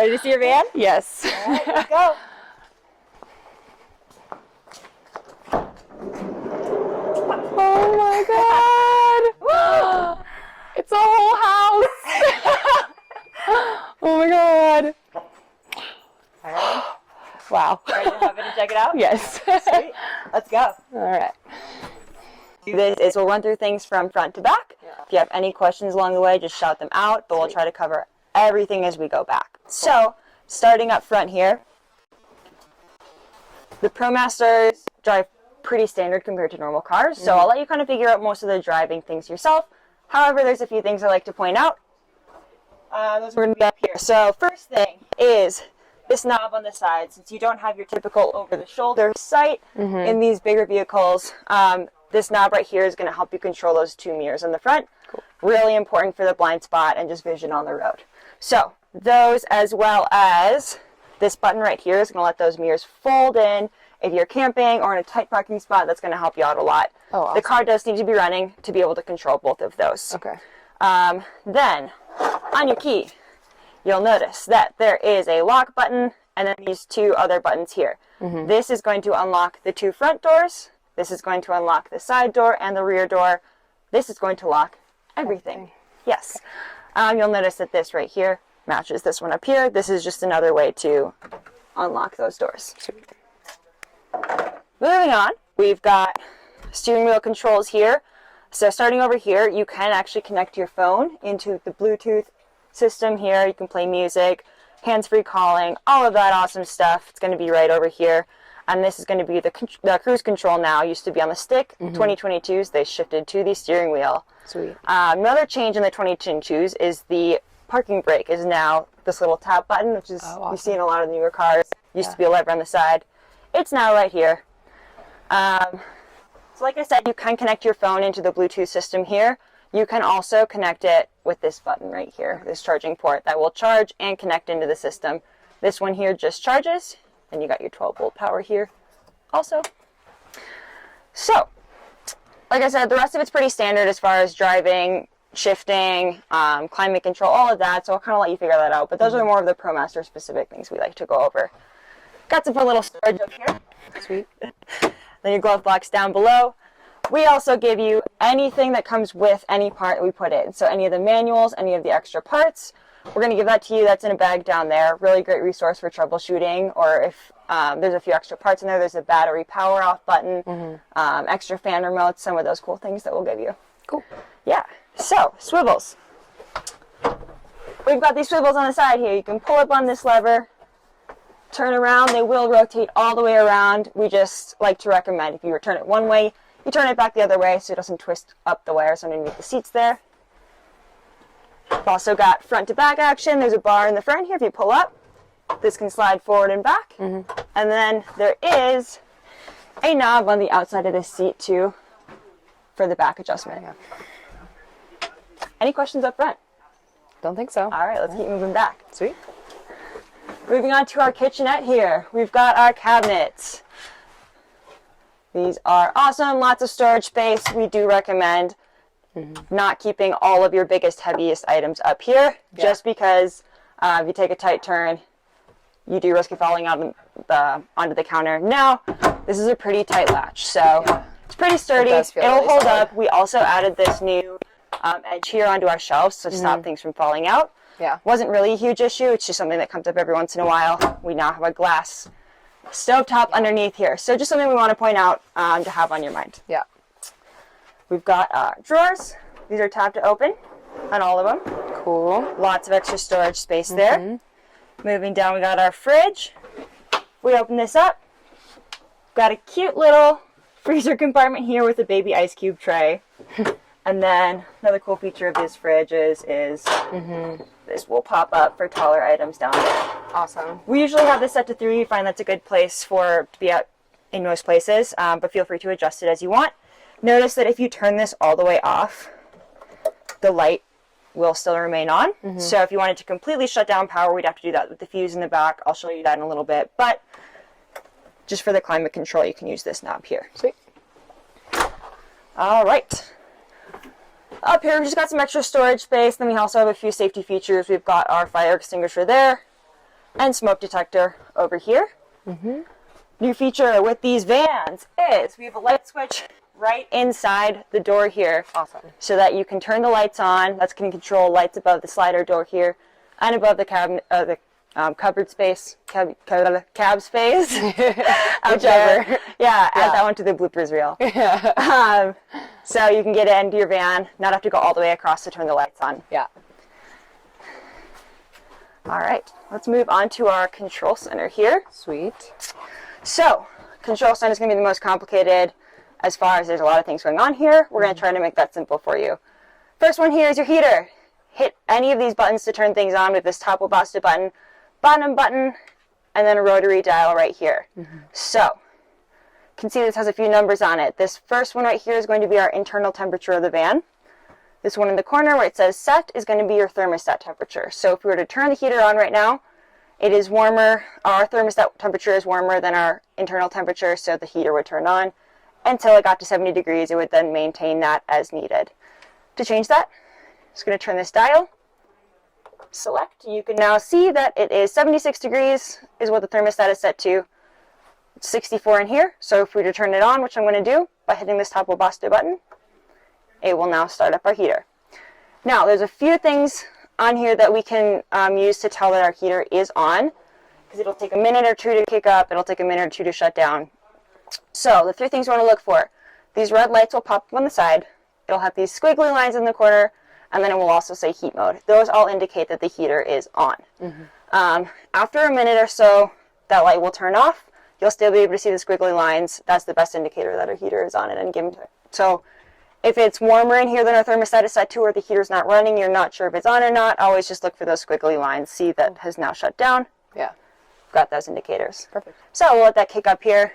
Ready to see your van? Yes. All right, let's go. Oh my God. It's a whole house. Oh my God. All right. Wow. Ready to hop in and check it out? Yes. Sweet. Let's go. All right. This is we'll run through things from front to back. Yeah. If you have any questions along the way, just shout them out, but we'll try to cover everything as we go back. So, starting up front here, the ProMasters drive pretty standard compared to normal cars, so I'll let you kind of figure out most of the driving things yourself. However, there's a few things I like to point out. Those are going to be up here. So, first thing is this knob on the side. Since you don't have your typical over-the-shoulder sight in these bigger vehicles, this knob right here is going to help you control those two mirrors on the front. Cool. Really important for the blind spot and just vision on the road. So those, as well as this button right here, is going to let those mirrors fold in. If you're camping or in a tight parking spot, that's going to help you out a lot. Oh, awesome. The car does need to be running to be able to control both of those. Okay. Then, on your key, you'll notice that there is a lock button and then these two other buttons here. This is going to unlock the two front doors. This is going to unlock the side door and the rear door. This is going to lock everything. Yes. You'll notice that this right here matches this one up here. This is just another way to unlock those doors. Moving on, we've got steering wheel controls here. So starting over here, you can actually connect your phone into the Bluetooth system here. You can play music, hands-free calling, all of that awesome stuff. It's going to be right over here. And this is going to be the cruise control now. It used to be on the stick. 2022s, they shifted to the steering wheel. Sweet. Another change in the 2022s is the parking brake is now this little tap button, which is you see in a lot of the newer cars. Used to be a lever on the side. It's now right here. So like I said, you can connect your phone into the Bluetooth system here. You can also connect it with this button right here, this charging port that will charge and connect into the system. This one here just charges. And you got your 12-volt power here also. So, like I said, the rest of it's pretty standard as far as driving, shifting, climate control, all of that. So I'll kind of let you figure that out. But those are more of the ProMaster specific things we like to go over. Got some fun little storage up here. Sweet. Then your glove box down below. We also give you anything that comes with any part that we put in. So any of the manuals, any of the extra parts. We're going to give that to you. That's in a bag down there. Really great resource for troubleshooting, or if there's a few extra parts in there. There's a battery power off button, extra fan remotes, some of those cool things that we'll give you. Cool. Yeah. So, swivels. We've got these swivels on the side here. You can pull up on this lever, turn around. They will rotate all the way around. We just like to recommend if you turn it one way, you turn it back the other way so it doesn't twist up the wires underneath the seats there. We've also got front to back action. There's a bar in the front here. If you pull up, this can slide forward and back. And then there is a knob on the outside of this seat too for the back adjustment. Any questions up front? Don't think so. All right, let's keep moving back. Sweet. Moving on to our kitchenette here. We've got our cabinets. These are awesome. Lots of storage space. We do recommend not keeping all of your biggest, heaviest items up here, just because if you take a tight turn, you do risk it falling out onto the counter. Now, this is a pretty tight latch, so it's pretty sturdy. It'll really hold up. We also added this new edge here onto our shelves to stop things from falling out. Wasn't really a huge issue. It's just something that comes up every once in a while. We now have a glass stovetop underneath here, so just something we want to point out to have on your mind. We've got drawers. These are tab to open on all of them. Cool. Lots of extra storage space there. Moving down, we got our fridge. We open this up. Got a cute little freezer compartment here with a baby ice cube tray. And then another cool feature of this fridge is this will pop up for taller items down there. Awesome. We usually have this set to 3. We find that's a good place to be at in most places, but feel free to adjust it as you want. Notice that if you turn this all the way off, the light will still remain on. So if you wanted to completely shut down power, we'd have to do that with the fuse in the back. I'll show you that in a little bit. But just for the climate control, you can use this knob here. Sweet. All right. Up here, we just got some extra storage space. Then we also have a few safety features. We've got our fire extinguisher there. and smoke detector over here. New feature with these vans is we have a light switch right inside the door here. Awesome. So that you can turn the lights on. That's going to control lights above the slider door here and above the cupboard space, cab space. Whichever. Yeah, add that one to the bloopers reel. Yeah. So you can get into your van, not have to go all the way across to turn the lights on. Yeah. All right, let's move on to our control center here. Sweet. So, control center is going to be the most complicated as far as there's a lot of things going on here. We're going to try to make that simple for you. First one here is your heater. Hit any of these buttons to turn things on with this top ProMaster button, bottom button, and then a rotary dial right here. So, you can see this has a few numbers on it. This first one right here is going to be our internal temperature of the van. This one in the corner where it says set is going to be your thermostat temperature. So if we were to turn the heater on right now, it is warmer. Our thermostat temperature is warmer than our internal temperature, so the heater would turn on until it got to 70 degrees. It would then maintain that as needed. To change that, I'm just going to turn this dial, select. You can now see that it is 76 degrees is what the thermostat is set to. It's 64 in here, so if we were to turn it on, which I'm going to do by hitting this top ProMaster button, it will now start up our heater. Now, there's a few things on here that we can use to tell that our heater is on, because it'll take a minute or two to kick up, it'll take a minute or two to shut down. So, the three things we want to look for. These red lights will pop up on the side, it'll have these squiggly lines in the corner, and then it will also say heat mode. Those all indicate that the heater is on. After a minute or so, that light will turn off. You'll still be able to see the squiggly lines. That's the best indicator that our heater is on at any given time. So, if it's warmer in here than our thermostat is set to, or the heater's not running, you're not sure if it's on or not, always just look for those squiggly lines. See that has now shut down. Yeah. Got those indicators. Perfect. So we'll let that kick up here.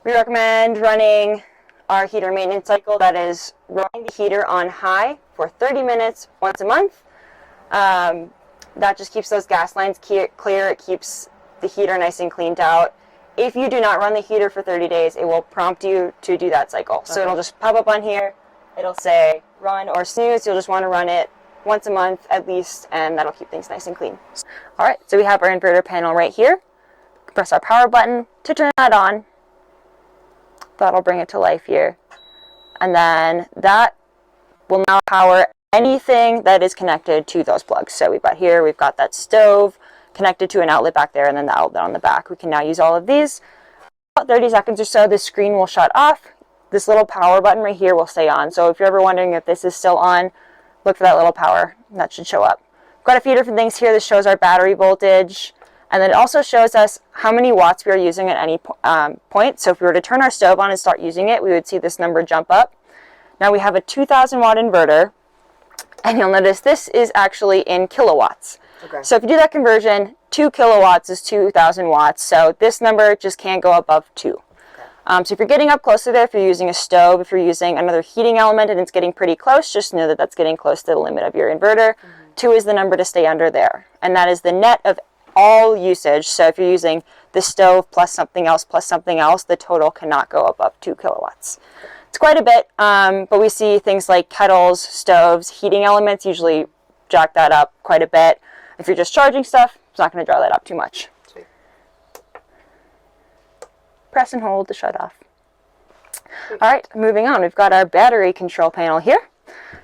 We recommend running our heater maintenance cycle. That is running the heater on high for 30 minutes once a month. That just keeps those gas lines clear. It keeps the heater nice and cleaned out. If you do not run the heater for 30 days, it will prompt you to do that cycle. So it'll just pop up on here. It'll say run or snooze. You'll just want to run it once a month at least, and that'll keep things nice and clean. All right, so we have our inverter panel right here. Press our power button to turn that on. That'll bring it to life here. And then that will now power anything that is connected to those plugs. So we've got that stove connected to an outlet back there, and then the outlet on the back. We can now use all of these. About 30 seconds or so, the screen will shut off. This little power button right here will stay on. So if you're ever wondering if this is still on, look for that little power. That should show up. We've got a few different things here. This shows our battery voltage, and then it also shows us how many watts we are using at any point. So if we were to turn our stove on and start using it, we would see this number jump up. Now we have a 2,000 watt inverter, and you'll notice this is actually in kilowatts. Okay. So if you do that conversion, 2 kilowatts is 2,000 watts. So this number just can't go above 2. Okay. So if you're getting up close to there, if you're using a stove, if you're using another heating element and it's getting pretty close, just know that that's getting close to the limit of your inverter. 2 is the number to stay under there. And that is the net of all usage. So if you're using the stove plus something else, the total cannot go above 2 kilowatts. It's quite a bit, but we see things like kettles, stoves, heating elements usually jack that up quite a bit. If you're just charging stuff, it's not going to draw that up too much. Sweet. Press and hold to shut off. Sweet. All right, moving on. We've got our battery control panel here.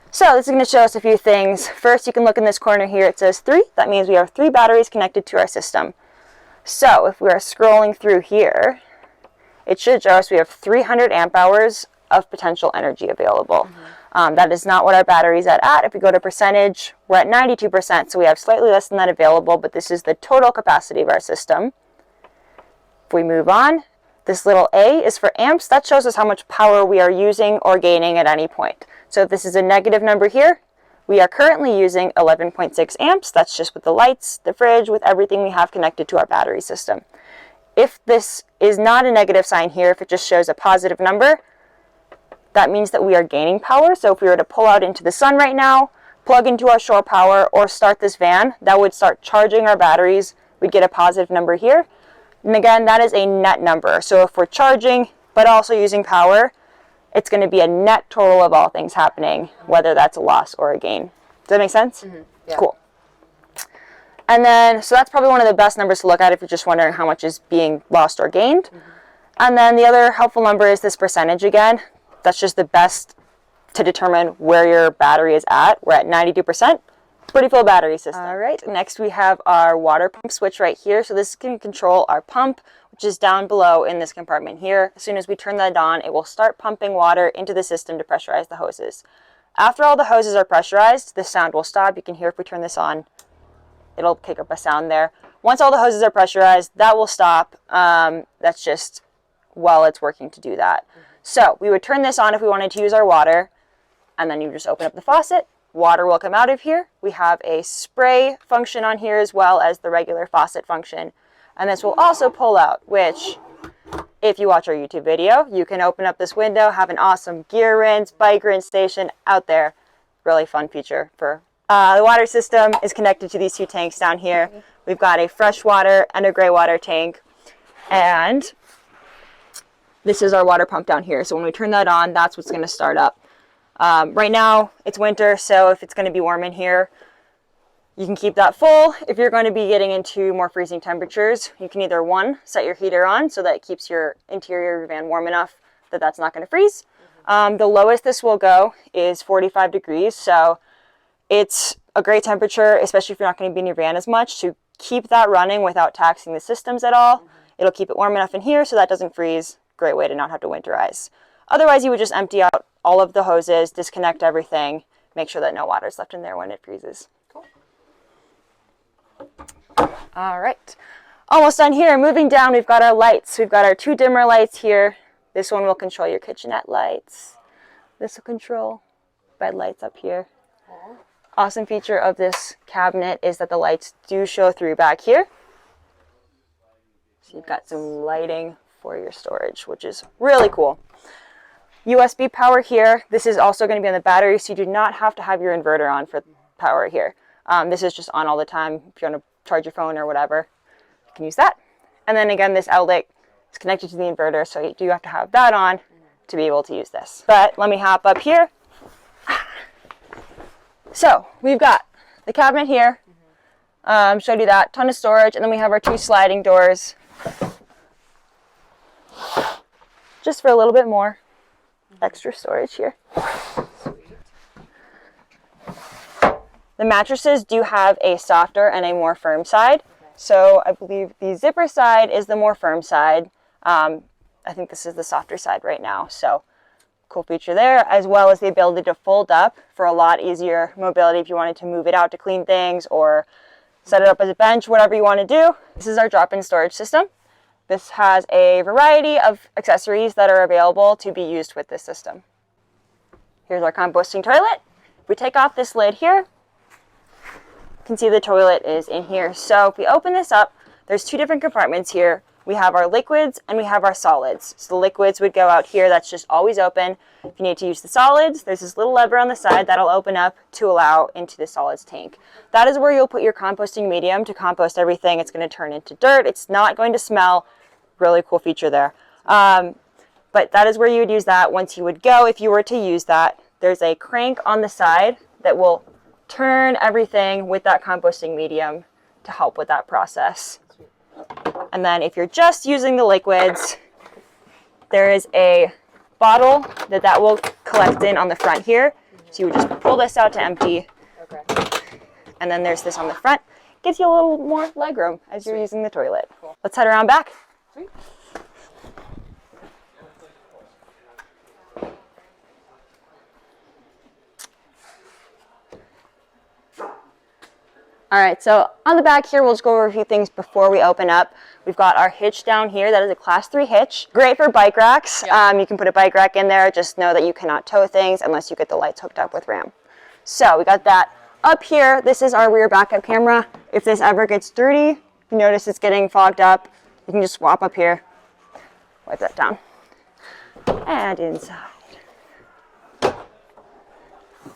So this is going to show us a few things. First, you can look in this corner here. It says 3. That means we have 3 batteries connected to our system. So if we are scrolling through here, it should show us we have 300 amp hours of potential energy available. That is not what our battery's at. If we go to percentage, we're at 92%, so we have slightly less than that available, but this is the total capacity of our system. If we move on, this little A is for amps. That shows us how much power we are using or gaining at any point. So if this is a negative number here, we are currently using 11.6 amps. That's just with the lights, the fridge, with everything we have connected to our battery system. If this is not a negative sign here, if it just shows a positive number, that means that we are gaining power. So if we were to pull out into the sun right now, plug into our shore power, or start this van, that would start charging our batteries. We'd get a positive number here. And again, that is a net number. So if we're charging, but also using power, it's going to be a net total of all things happening, whether that's a loss or a gain. Does that make sense? Yeah. Cool. And then, so that's probably one of the best numbers to look at if you're just wondering how much is being lost or gained. And then the other helpful number is this percentage again. That's just the best to determine where your battery is at. We're at 92%. Pretty full battery system. All right, next we have our water pump switch right here. So this can control our pump, which is down below in this compartment here. As soon as we turn that on, it will start pumping water into the system to pressurize the hoses. After all the hoses are pressurized, the sound will stop. You can hear if we turn this on, it'll kick up a sound there. Once all the hoses are pressurized, that will stop. That's just while it's working to do that. So we would turn this on if we wanted to use our water, and then you just open up the faucet. Water will come out of here. We have a spray function on here as well as the regular faucet function. And this will also pull out, which if you watch our YouTube video, you can open up this window, have an awesome gear rinse, bike rinse station out there. Really fun feature for the water system is connected to these two tanks down here. We've got a fresh water and a gray water tank. And this is our water pump down here. So when we turn that on, that's what's going to start up. Right now it's winter, so if it's going to be warm in here, you can keep that full. If you're going to be getting into more freezing temperatures, you can either set your heater on so that it keeps your interior of your van warm enough that that's not going to freeze. The lowest this will go is 45 degrees. So it's a great temperature, especially if you're not going to be in your van as much, to keep that running without taxing the systems at all. It'll keep it warm enough in here so that doesn't freeze. Great way to not have to winterize. Otherwise, you would just empty out all of the hoses, disconnect everything, make sure that no water is left in there when it freezes. Cool. All right, almost done here. Moving down, we've got our lights. We've got our two dimmer lights here. This one will control your kitchenette lights. This will control bed lights up here. Awesome feature of this cabinet is that the lights do show through back here. So you've got some lighting for your storage, which is really cool. USB power here. This is also going to be on the battery, so you do not have to have your inverter on for power here. This is just on all the time. If you want to charge your phone or whatever, you can use that. And then again, this outlet is connected to the inverter, so you do have to have that on to be able to use this. But let me hop up here. So we've got the cabinet here. Showed you that. Ton of storage. And then we have our two sliding doors. Just for a little bit more extra storage here. The mattresses do have a softer and a more firm side. So I believe the zipper side is the more firm side. I think this is the softer side right now. So cool feature there, as well as the ability to fold up for a lot easier mobility if you wanted to move it out to clean things or set it up as a bench, whatever you want to do. This is our drop-in storage system. This has a variety of accessories that are available to be used with this system. Here's our composting toilet. If we take off this lid here, you can see the toilet is in here. So if we open this up, there's two different compartments here. We have our liquids and we have our solids. So the liquids would go out here. That's just always open. If you need to use the solids, there's this little lever on the side that'll open up to allow into the solids tank. That is where you'll put your composting medium to compost everything. It's going to turn into dirt. It's not going to smell. Really cool feature there. But that is where you would use that once you would go. If you were to use that, there's a crank on the side that will turn everything with that composting medium to help with that process. And then if you're just using the liquids, there is a bottle that will collect in on the front here. So you would just pull this out to empty. Okay. And then there's this on the front. Gives you a little more legroom as you're using the toilet. Cool. Let's head around back. Sweet. All right, so on the back here, we'll just go over a few things before we open up. We've got our hitch down here. That is a class 3 hitch. Great for bike racks. Yeah. You can put a bike rack in there. Just know that you cannot tow things unless you get the lights hooked up with RAM. So we got that up here. This is our rear backup camera. If this ever gets dirty, you notice it's getting fogged up, you can just swap up here, wipe that down, and inside.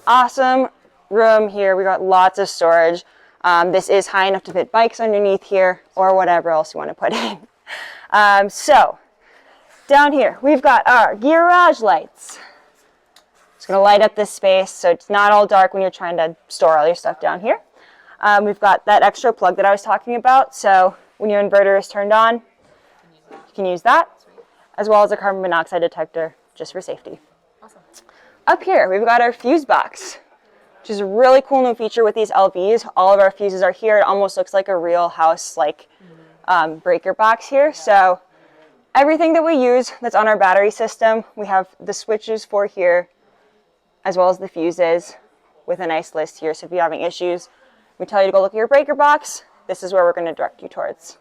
Awesome room here. We got lots of storage. This is high enough to fit bikes underneath here or whatever else you want to put in. So down here, we've got our garage lights. It's going to light up this space so it's not all dark when you're trying to store all your stuff down here. We've got that extra plug that I was talking about. So when your inverter is turned on, you can use that, as well as a carbon monoxide detector, just for safety. Awesome. Up here, we've got our fuse box, which is a really cool new feature with these LVs. All of our fuses are here. It almost looks like a real house, like breaker box here. So everything that we use that's on our battery system, we have the switches for here, as well as the fuses with a nice list here. So if you're having issues, we tell you to go look at your breaker box. This is where we're going to direct you towards.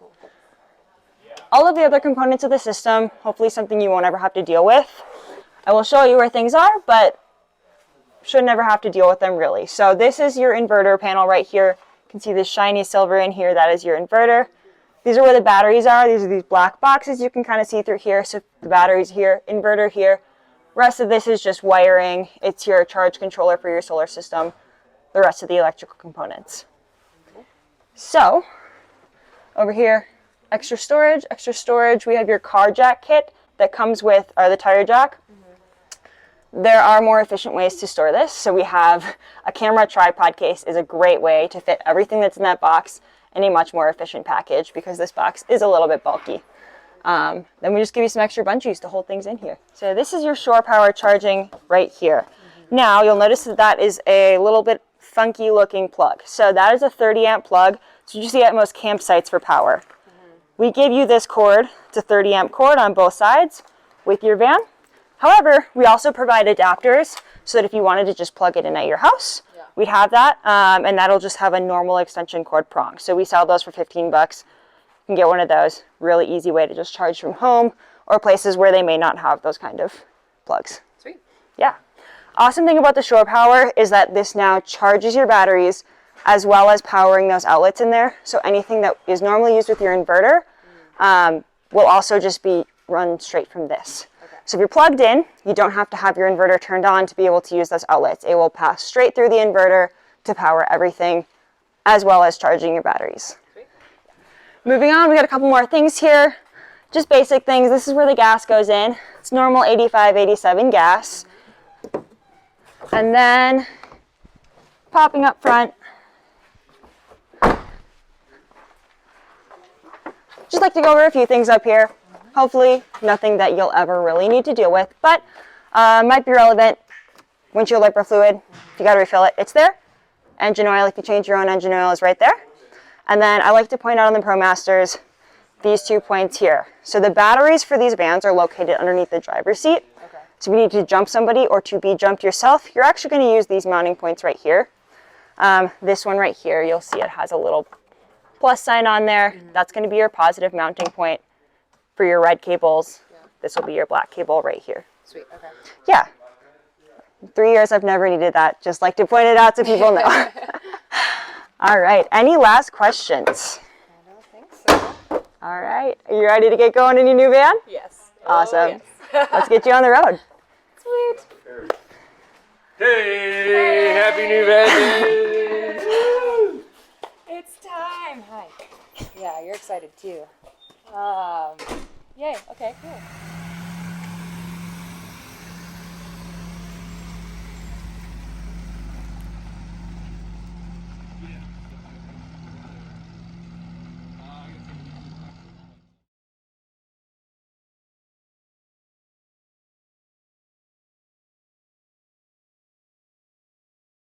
All of the other components of the system, hopefully something you won't ever have to deal with. I will show you where things are, but should never have to deal with them really. So this is your inverter panel right here. You can see this shiny silver in here. That is your inverter. These are where the batteries are. These are these black boxes you can kind of see through here. So the battery's here, inverter here. Rest of this is just wiring. It's your charge controller for your solar system. The rest of the electrical components. So over here, extra storage. We have your car jack kit that comes with, or the tire jack. There are more efficient ways to store this. So we have a camera tripod case is a great way to fit everything that's in that box in a much more efficient package because this box is a little bit bulky. Then we just give you some extra bungees to hold things in here. So this is your shore power charging right here. Now you'll notice that that is a little bit funky looking plug. So that is a 30 amp plug. So you see at most campsites for power. We give you this cord, it's a 30 amp cord on both sides with your van. However, we also provide adapters so that if you wanted to just plug it in at your house, we'd have that, and that'll just have a normal extension cord prong. So we sell those for 15 bucks. You can get one of those. Really easy way to just charge from home or places where they may not have those kind of plugs. Sweet. Yeah. Awesome thing about the shore power is that this now charges your batteries as well as powering those outlets in there. So anything that is normally used with your inverter will also just be run straight from this. So if you're plugged in, you don't have to have your inverter turned on to be able to use those outlets. It will pass straight through the inverter to power everything, as well as charging your batteries. Sweet. Moving on, we got a couple more things here. Just basic things. This is where the gas goes in. It's normal 85, 87 gas. And then, popping up front, just like to go over a few things up here. Hopefully nothing that you'll ever really need to deal with, but might be relevant. Windshield wiper fluid, if you got to refill it, it's there. Engine oil, if you change your own engine oil, is right there. And then I like to point out on the ProMasters these 2 points here. So the batteries for these vans are located underneath the driver's seat. Okay. So if you need to jump somebody or to be jumped yourself, you're actually going to use these mounting points right here. This one right here, you'll see it has a little plus sign on there. That's going to be your positive mounting point. For your red cables, this will be your black cable right here. Sweet, okay. Yeah. 3 years I've never needed that. Just like to point it out so people know. All right. Any last questions? I don't think so. All right. Are you ready to get going in your new van? Yes. Awesome. Oh, yes. Let's get you on the road. Sweet. Hey, happy new van. It's time. Hi. Yeah, you're excited too. Yay. Okay, cool.